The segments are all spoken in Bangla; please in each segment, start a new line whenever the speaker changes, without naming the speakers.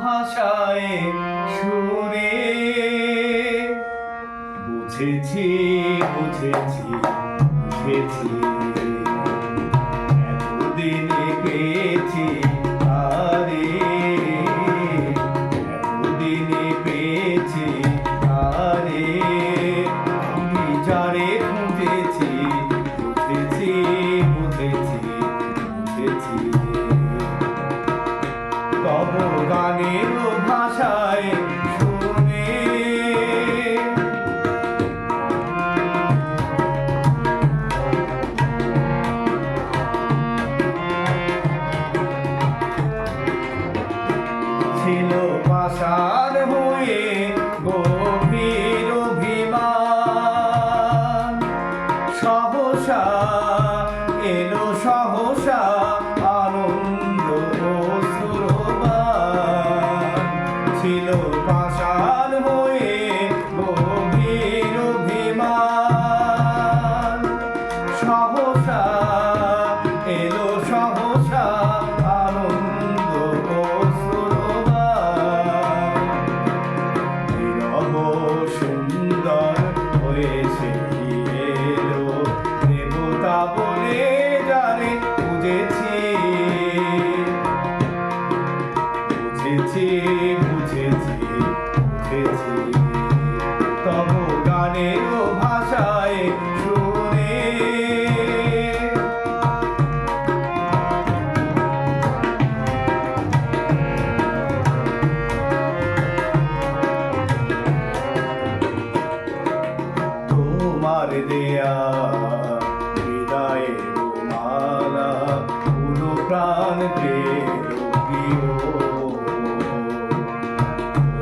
ভাষায় শুনে বুঝেছি বুঝেছি বুঝেছি এতদিনে পেয়েছি আরে এতদিনে পেয়েছি আরে আমি যারে খুঁজেছি বুঝেছি বুঝেছি বুঝেছি তব গানের ভাষায় শুনে ছিল পাষাণ হয়ে গভীর অভিমান সহসা এলো সহসা আনন্দ অশ্রুবাণ ছিল পাষাণ হয়ে গভীর অভিমান সহসা এলো সহসা আনন্দ অশ্রুবাণ বিরহ সুন্দর হয়েছে এলো দেবতা বলে যারে বুঝেছি বুঝেছি বুঝেছি বুঝেছি তব গানের ভাষায় শুনে তোমার দেয়া হৃদয়ের মালা পুরো প্রাণ প্রিয়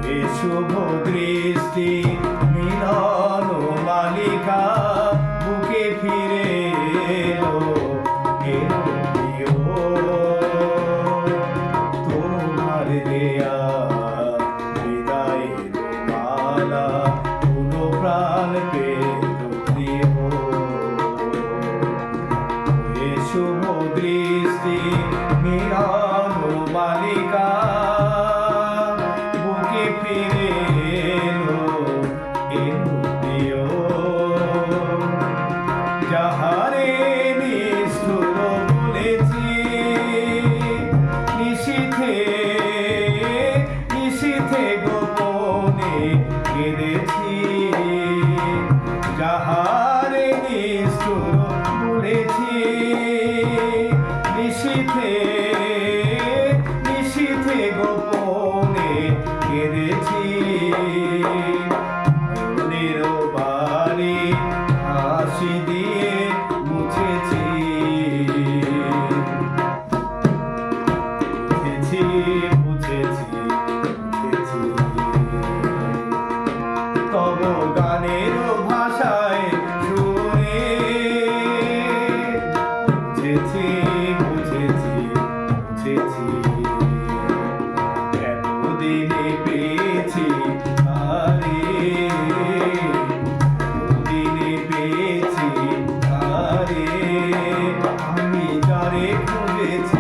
এ শুভ দৃষ্টি মিলন মালিকা বুকে ফিরে এলো প্রিয় তোমার দেয়া হৃদয়ের মালা পুরো প্রাণ প্রিয় এ শুভ দৃষ্টি মিলন মালিকা বুকে ফিরে এলো প্রিয় যাহারে নিষ্ঠুর বলেছি নিশীথে নিশীথে গোপনে কেঁদেছি যাহারে নিষ্ঠুর বলেছি নিশীথে নিশীথে গোপনে কেঁদেছি নিরবারে হাসি দিয়ে মুছেছি বুঝেছি বুঝেছি বুঝেছি তব গানের ভাষায় শুনে বুঝেছি বুঝেছি বুঝেছি এতদিনে পেয়েছি আরে এতদিনে পেয়েছি আরে আমি যারে খুঁজেছি